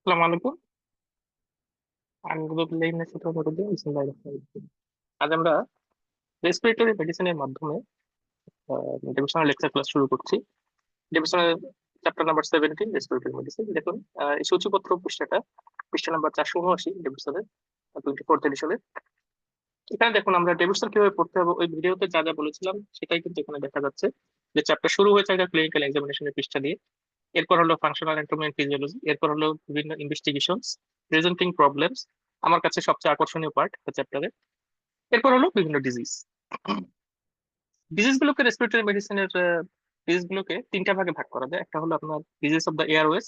আসসালামু আলাইকুম। আলহামদুলিল্লাহ ইন্না শাইতানির রাজিম। বিসমিল্লাহির রহমানির রহিম। আজ আমরা রেসপিরেটরি মেডিসিনের মাধ্যমে ডিভিশনাল লেকচার ক্লাস শুরু করছি। Divisional chapter number 17 respiratory medicine. দেখুন, এই সূচিপত্র পৃষ্ঠা নাম্বার 479 ডেভিডসনের 24th এডিশনের। এখানে দেখুন আমরা ডেভিডসন কিভাবে পড়তে হবে ওই ভিডিওতে যা যা বলেছিলাম সেটাই কিন্তু এখানে দেখা যাচ্ছে। যে চ্যাপ্টার শুরু হয়েছে একটা ক্লিনিক্যাল এক্সামিনেশনের পৃষ্ঠা দিয়ে। এরপর হলো ফাংশনাল অ্যানাটমি এন্ড ফিজিওলজি। এরপর হলো বিভিন্ন ইনভেস্টিগেশনস, প্রেজেন্টিং প্রবলেমস, আমার কাছে সবচেয়ে আকর্ষণীয় পার্ট চ্যাপ্টারে। এরপর হলো বিভিন্ন ডিজিজ। ডিজিজ গুলোকে রেসপিরেটরি মেডিসিনের ডিজিজ গুলোকে তিনটা ভাগে ভাগ করা যায়। একটা হলো আপনার ডিজিজ অফ দ্য এয়ারওয়েজ,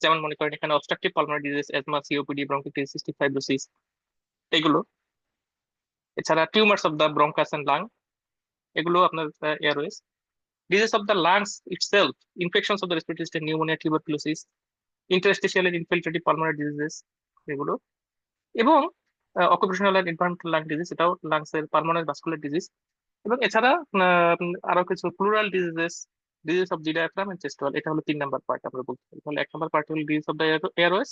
যেমন মনে করেন এখানে obstructive pulmonary disease, asthma, COPD, bronchitis, cystic fibrosis, এগুলো। এছাড়া tumours of the bronchus and lung, এগুলো আপনার airways. Disease of the lungs itself, infections of the respiratory system, pneumonia, tuberculosis, interstitial and infiltrative pulmonary diseases, এগুলো। এবং occupational and environmental lung disease, এটাও lungs এর pulmonary vascular disease. এবং এছাড়া আরো কিছু pleural diseases, disease of the diaphragm and chest wall. এটা হলো 3 নাম্বার পার্ট আমরা বলতে পারি। তাহলে 1 নাম্বার পার্ট হলো disease of the airways,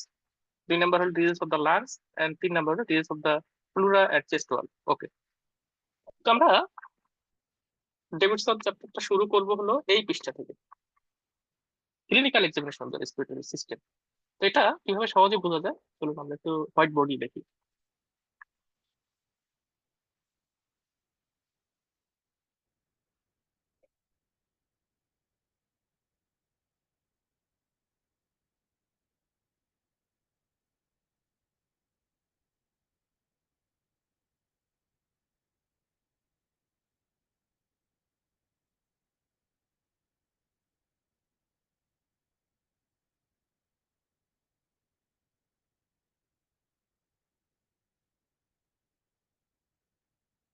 2 number হলো disease of the lungs, and 3 number হলো disease of the pleura and chest wall. Okay, তো আমরা ডেভিডসন চ্যাপ্টারটা শুরু করব হলো এই পৃষ্ঠা থেকে, clinical examination of the respiratory system. তো এটা কিভাবে সহজে বোঝা যায়, চলুন আমরা একটু হোয়াইট বোর্ডই দেখি।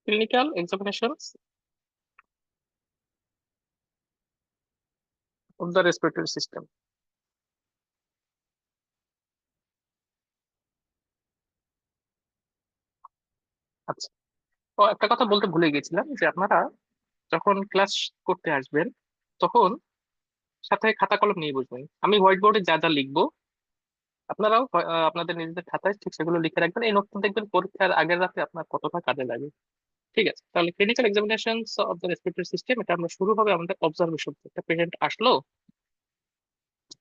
Clinical examination of the respiratory system. আচ্ছা, তো একটা কথা বলতে ভুলে গেছিলাম যে আপনারা যখন ক্লাস করতে আসবেন তখন সাথে খাতা কলম নিয়ে বসবেন। আমি হোয়াইট বোর্ডে যা যা লিখবো আপনারাও আপনাদের নিজেদের খাতায় ঠিক সেগুলো লিখে রাখবেন। এই নোটটা দেখবেন পরীক্ষার আগের রাতে আপনার কতটা কাজে লাগে। ঠিক আছে, তাহলে clinical examination of the respiratory system, এটা আমরা শুরু হবে আমাদের অবজারভেশন। একটা পেশেন্ট আসলো,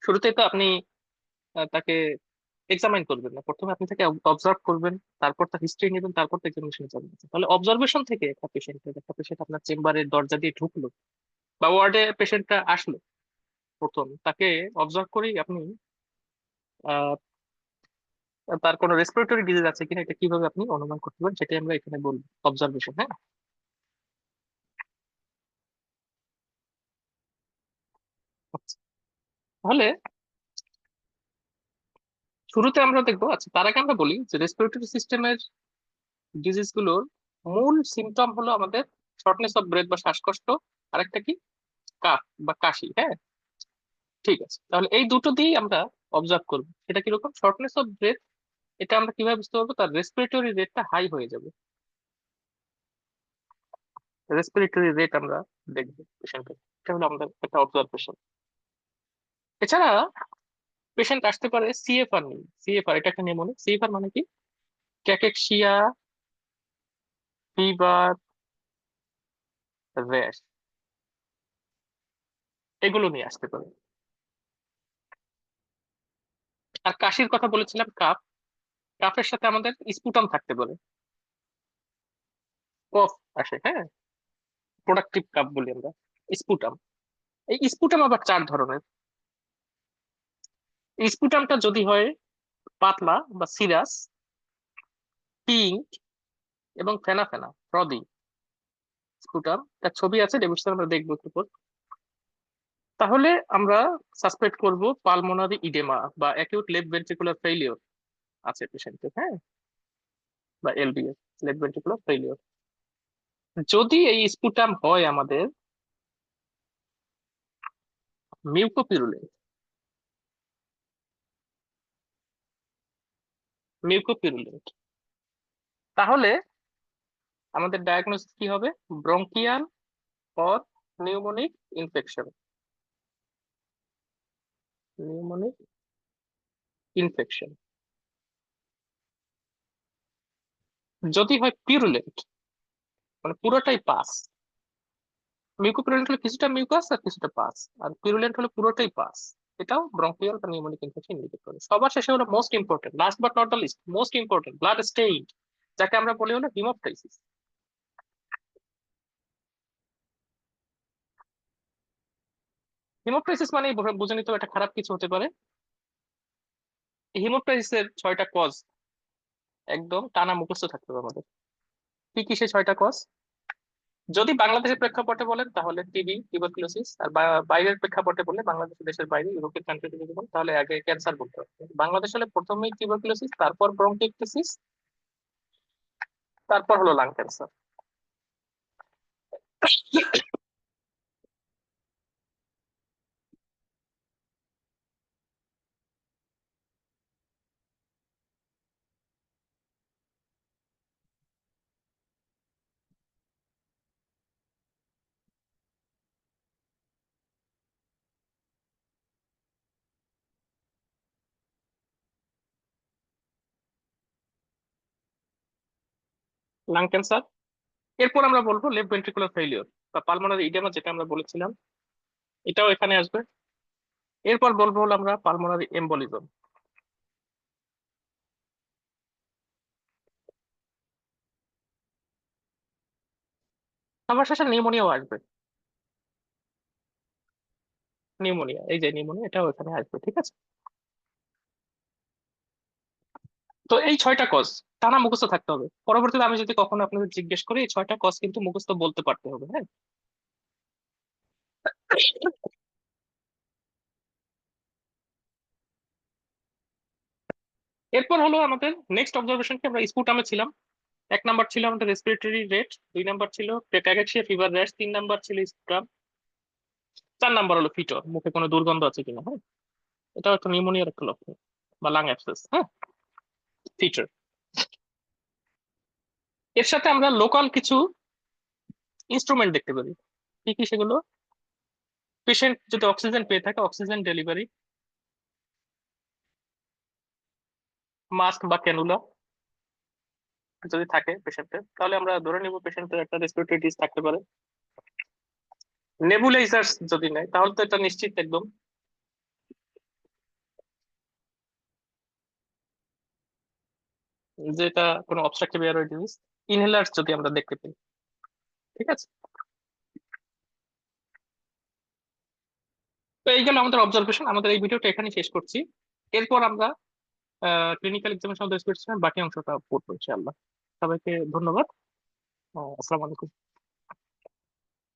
শুরুতেই তো আপনি তাকে এক্সামাইন করবেন না, প্রথমে আপনি তাকে অবজার্ভ করবেন, তারপর তার হিস্ট্রি নেবেন, তারপর তো এক্সামিনেশন যাবেন। তাহলে অবজারভেশন থেকে একটা পেশেন্ট আপনার চেম্বারের দরজা দিয়ে ঢুকলো বা ওয়ার্ডে পেশেন্টটা আসলো, প্রথম তাকে অবজার্ভ করেই আপনি আহ, তার কোনো রেসপিরেটরি ডিজিজ আছে কিনা এটা কিভাবে আপনি অনুমান করতে পারেন সেটাই আমরা এখানে বলবো, অবজারভেশন। হ্যাঁ, আচ্ছা। তাহলে শুরুতে আমরা দেখবো, আচ্ছা তার আগে আমরা বলি যে রেসপিরেটরি সিস্টেমের ডিজিজ গুলোর মূল সিমটম হলো আমাদের শর্টনেস অফ ব্রেথ বা শ্বাসকষ্ট, আরেকটা কি কাফ বা কাশি। হ্যাঁ, ঠিক আছে, তাহলে এই দুটো দিয়েই আমরা অবজার্ভ করবো সেটা কিরকম। শর্টনেস অফ ব্রেথ, এটা আমরা কিভাবে বুঝতে পারবো, তার রেসপিরেটরি রেটটা হাই হয়ে যাবে। রেসপিরেটরি রেট আমরা দেখবো পেশেন্টের, এটা হলো আমাদের একটা অবজারভেশন। এছাড়া পেশেন্ট আসতে পারে সিএফআর নিয়ে। সিএফআর এটা একটা নিউমোনিক। সিএফআর মানে কি, ক্যাকেকশিয়া, ফিভার, র্যাশ, এগুলো নিয়ে আসতে পারে। আর কাশির কথা বলেছিলাম, কাফ। কাফের সাথে আমাদের স্পুটাম থাকতে পারে, কফ আসে। হ্যাঁ, প্রোডাক্টিভ কাফ বলি আমরা, স্পুটাম। এই স্পুটাম আবার 4 ধরনের। এই স্পুটামটা যদি হয় পাতলা বা সিরাস, পিঙ্ক এবং ফেনা ফেনা হ্রদি স্পুটাম, তার ছবি আছে ডেভিডসন, আমরা দেখবো একটু পর। তাহলে আমরা সাসপেক্ট করব পালমোনারি ইডেমা বা অ্যাকিউট লেফট ভেন্ট্রিকুলার ফেইলিওর আছে পেশেন্টের। হ্যাঁ, বা এলভিএস, লেফট ভেন্ট্রিকুলার ফেইলিওর। যদি এই স্পুটাম হয় আমাদের মিউকোপিরুলেন্ট, মিউকোপিরুলেন্ট, তাহলে আমাদের ডায়াগনোসিস কি হবে, bronchial or pneumonic infection. Pneumonic infection. যদি হয় পিরুলেন্ট, মানে পুরোটাই পাস। মিউকোপিরুলেন্ট হলো কিছুটা মিউকাস আর কিছুটা পাস, আর পিরুলেন্ট হলো পুরোটাই পাস। এটাও ব্রঙ্কিয়াল বা নিউমোনিক ইনফেকশন ইন্ডিকেট করে। সবার শেষে হলো most important, last but not the least, most important, blood stain, যাকে আমরা বলি হলো হিমোপ্টাইসিস। হিমোপ্টাইসিস মানে বুঝে নিতে হবে এটা খারাপ কিছু হতে পারে। হিমোপ্টাইসিসের 6টা কজ একদম টানা মুখস্থ থাকতে হবে আমাদের। কি কি সেই 6টা কজ? যদি বাংলাদেশের প্রেক্ষাপটে বলেন তাহলে টিবি, টিউবারকুলোসিস, আর বাইরের প্রেক্ষাপটে বললে বাংলাদেশ দেশের বাইরে ইউরোপিয়ান কান্ট্রিতে যদি বলেন তাহলে আগে ক্যান্সার বলতে হবে। বাংলাদেশ হলে প্রথমেই টিউবারকুলোসিস, তারপর ব্রঙ্কিকটিসিস, তারপর হলো লাং ক্যান্সার। Lung cancer. এরপর আমরা বলবো লেফট ভেন্ট্রিকুলার ফেলিওর বা পালমোনারি ইডেমা, যেটা আমরা বলেছিলাম, এটাও এখানে আসবে। এরপর বলবো হলো আমরা পালমোনারি এম্বোলিজম। আমার শেষে নিউমোনিয়াও আসবে। নিউমোনিয়া, এই যে নিউমোনিয়া, এটাও এখানে আসবে, ঠিক আছে। তো এই 6টা কজ টানা মুখস্থ থাকতে হবে। পরবর্তীতে আমি যদি কখনো আপনাদের জিজ্ঞেস করি, এই 6টা কজ কিন্তু মুখস্থ বলতে পারতে হবে, হ্যাঁ। এরপর হলো আমাদের নেক্সট অবজারভেশন কি, আমরা স্পুটামে ছিলাম। 1 নাম্বার ছিল আমাদের রেসপিরেটরি রেট, 2 নাম্বার ছিল ক্যাগাক্সিয়া ফিভার র্যাশ, 3 নাম্বার ছিল স্পুটাম, 4 নাম্বার হলো ফিটর, মুখে কোনো দুর্গন্ধ আছে কিনা, হ্যাঁ। এটা একটা নিউমোনিয়ার একটা লক্ষণ বা লাং অ্যাবসেস, হ্যাঁ, ফিটর। এর সাথে আমরা লোকাল কিছু ইনস্ট্রুমেন্ট দেখতে পারি। কি কি সেগুলো? পেশেন্ট যদি অক্সিজেন পেয়ে থাকে, অক্সিজেন ডেলিভারি, মাস্ক বা ক্যানুলা যদি থাকে পেশেন্টের, তাহলে আমরা ধরে নিব পেশেন্টের একটা রেসপিরেটরি ডিস থাকতে পারে। নেবুলাইজার্স যদি নেয় তাহলে তো এটা নিশ্চিত একদম যে এটা কোনো অবস্ট্রাকটিভ এয়ারওয়ে ডিজিজ। ইনহেলার্স যদি আমরা দেখতে পাই, ঠিক আছে। তো এই গেল আমাদের অবজারভেশন। আমাদের এই ভিডিওটা এখানে শেষ করছি। এরপর আমরা ক্লিনিক্যাল এক্সামিনেশন রেসপিরেশন বাকি অংশটা পড়বো ইনশাআল্লাহ। সবাইকে ধন্যবাদ। আসসালামু আলাইকুম।